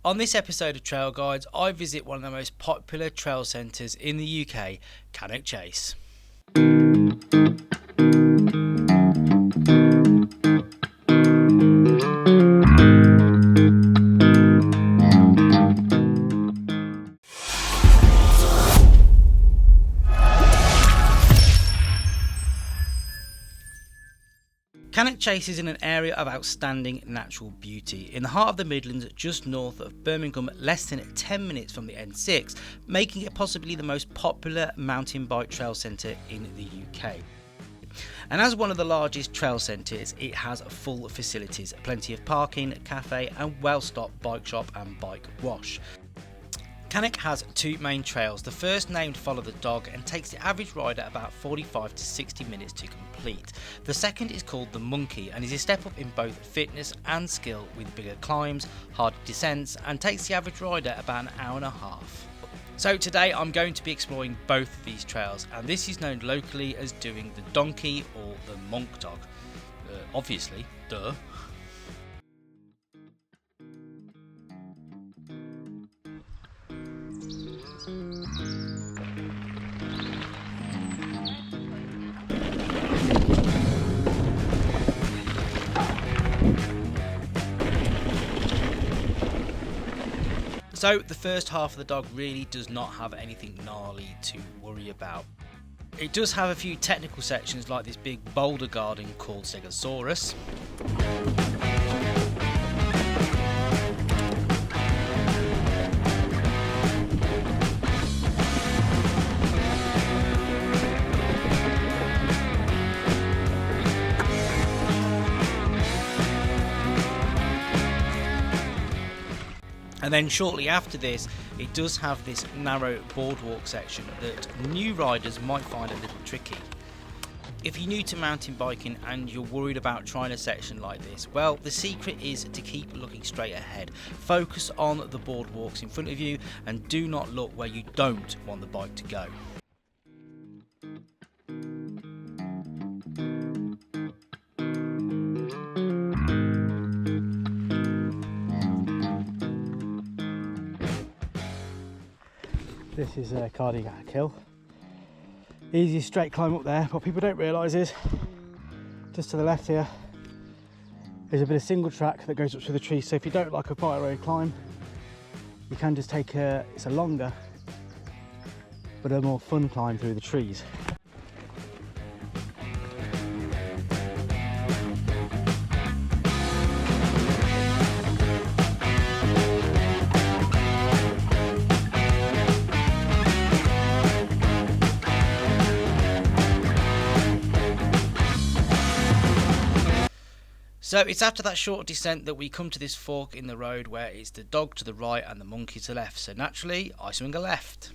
On this episode of Trail Guides, I visit one of the most popular trail centres in the UK, Cannock Chase. Cannock Chase is in an area of outstanding natural beauty, in the heart of the Midlands, just north of Birmingham, less than 10 minutes from the N6, making it possibly the most popular mountain bike trail centre in the UK. And as one of the largest trail centres, it has full facilities, plenty of parking, cafe and well-stocked bike shop and bike wash. Cannock has two main trails, the first named Follow the Dog and takes the average rider about 45 to 60 minutes to complete. The second is called the Monkey and is a step up in both fitness and skill with bigger climbs, harder descents and takes the average rider about an hour and a half. So today I'm going to be exploring both of these trails, and this is known locally as doing the donkey or the monk dog. Obviously, duh. So the first half of the dog really does not have anything gnarly to worry about. It does have a few technical sections like this big boulder garden called Stegosaurus. And then shortly after this, it does have this narrow boardwalk section that new riders might find a little tricky. If you're new to mountain biking and you're worried about trying a section like this, well, the secret is to keep looking straight ahead. Focus on the boardwalks in front of you and do not look where you don't want the bike to go. This is Cannock Hill. Easy straight climb up there. What people don't realise is, just to the left here, there's a bit of single track that goes up through the trees. So if you don't like a fire road climb, you can just take it's a longer, but a more fun climb through the trees. So it's after that short descent that we come to this fork in the road where it's the dog to the right and the monkey to the left. So naturally, I swing a left.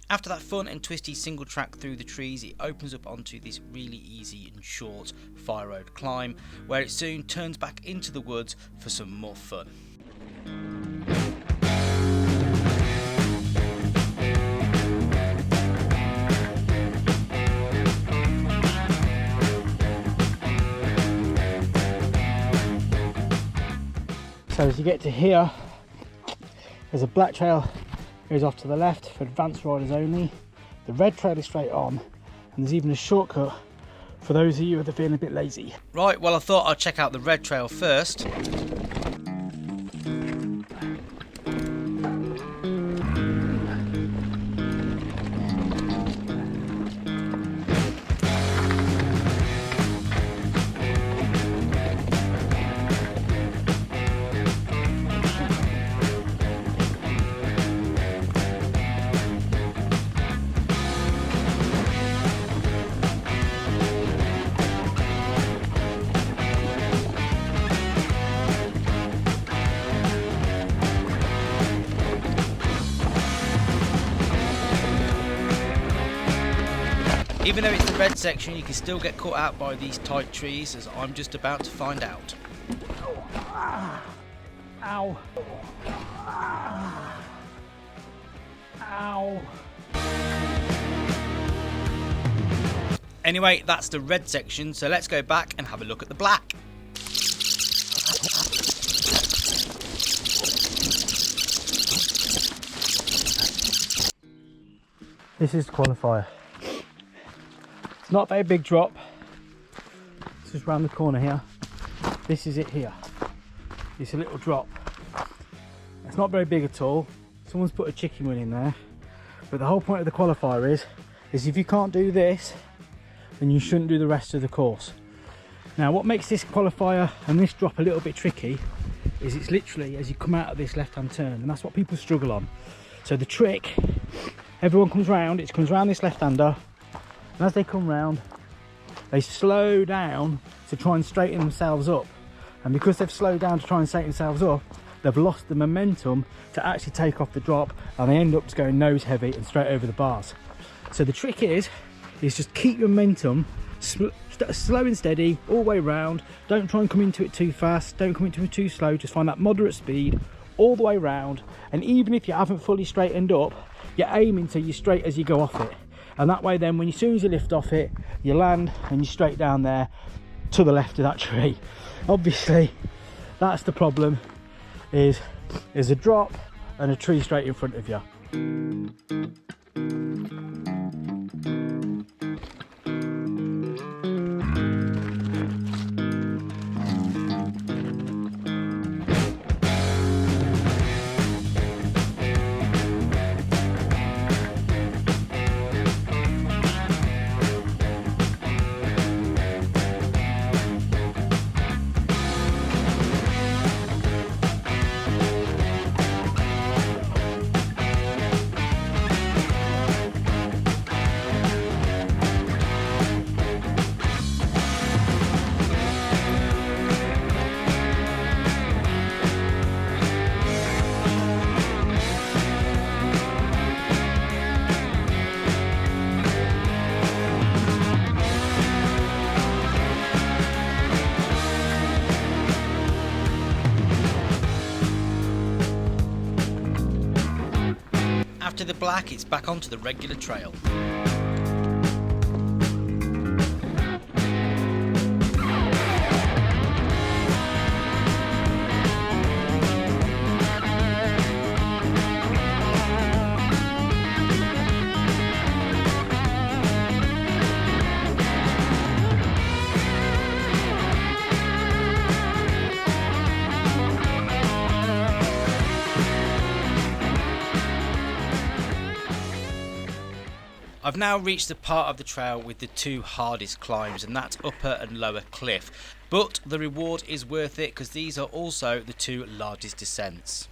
After that fun and twisty single track through the trees, it opens up onto this really easy and short fire road climb, where it soon turns back into the woods for some more fun. So as you get to here, there's a black trail goes off to the left for advanced riders only. The red trail is straight on, and there's even a shortcut for those of you that are feeling a bit lazy. Right, well I thought I'd check out the red trail first. Even though it's the red section, you can still get caught out by these tight trees, as I'm just about to find out. Ow. Ow. Anyway, that's the red section, so let's go back and have a look at the black. This is the qualifier. It's not a very big drop. It's just round the corner here. This is it here. It's a little drop. It's not very big at all. Someone's put a chicken wing in there. But the whole point of the qualifier is if you can't do this, then you shouldn't do the rest of the course. Now what makes this qualifier and this drop a little bit tricky is it's literally as you come out of this left-hand turn, and that's what people struggle on. So the trick, everyone comes round, it comes round this left-hander, and as they come round, they slow down to try and straighten themselves up. And because they've slowed down to try and straighten themselves up, they've lost the momentum to actually take off the drop, and they end up just going nose heavy and straight over the bars. So the trick is just keep your momentum slow and steady all the way round. Don't try and come into it too fast, don't come into it too slow, just find that moderate speed all the way round. And even if you haven't fully straightened up, you're aiming till you're straight as you go off it, and that way then as soon as you lift off it, you land and you're straight down there to the left of that tree. Obviously that's the problem, is a drop and a tree straight in front of you. After the black, it's back onto the regular trail. I've now reached the part of the trail with the two hardest climbs, and that's upper and lower cliff. But the reward is worth it because these are also the two largest descents.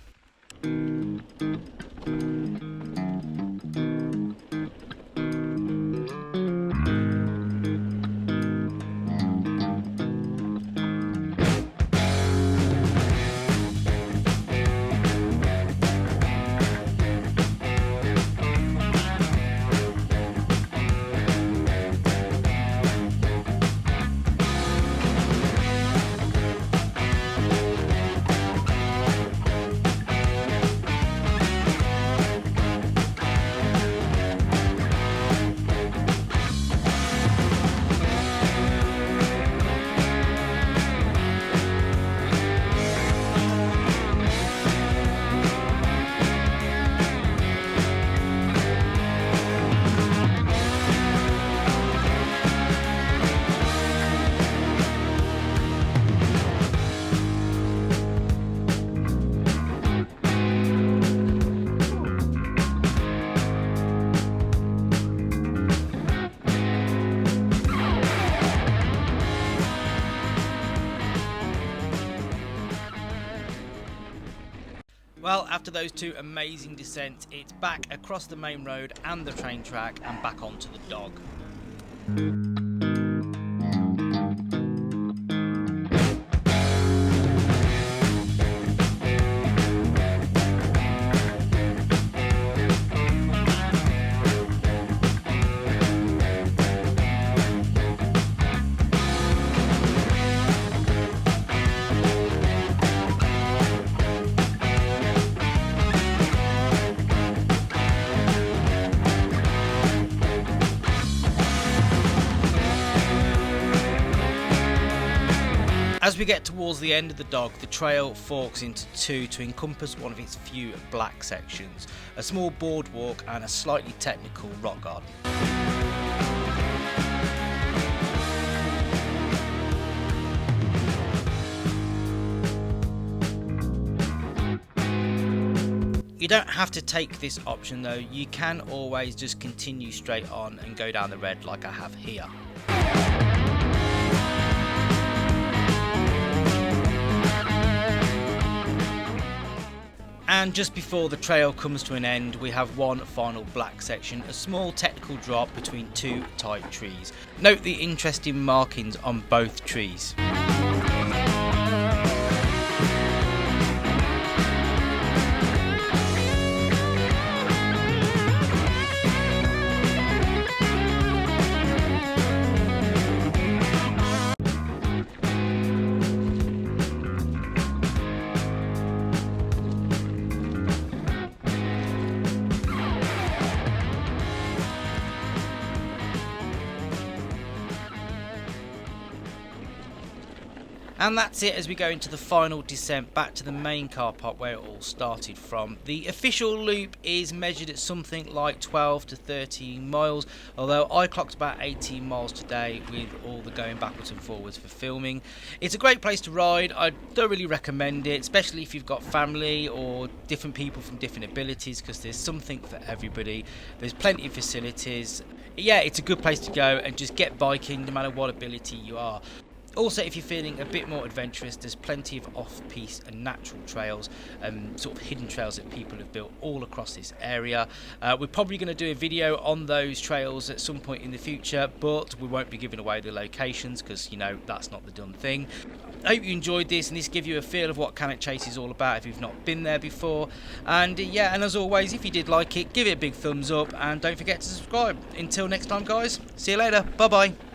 Well, after those two amazing descents, it's back across the main road and the train track and back onto the dog. towards the end of the dog, the trail forks into two to encompass one of its few black sections, a small boardwalk and a slightly technical rock garden. You don't have to take this option though, you can always just continue straight on and go down the red like I have here. And just before the trail comes to an end, we have one final black section, a small technical drop between two tight trees. Note the interesting markings on both trees. And that's it as we go into the final descent back to the main car park where it all started from. The official loop is measured at something like 12 to 13 miles, although I clocked about 18 miles today with all the going backwards and forwards for filming. It's a great place to ride. I thoroughly recommend it, especially if you've got family or different people from different abilities, because there's something for everybody. There's plenty of facilities. Yeah, it's a good place to go and just get biking no matter what ability you are. Also, if you're feeling a bit more adventurous, there's plenty of off-piste and natural trails, sort of hidden trails that people have built all across this area. We're probably going to do a video on those trails at some point in the future, but we won't be giving away the locations because, you know, that's not the done thing. I hope you enjoyed this and this give you a feel of what Cannock Chase is all about if you've not been there before. And yeah, and as always, if you did like it, give it a big thumbs up and don't forget to subscribe. Until next time, guys, see you later. Bye-bye.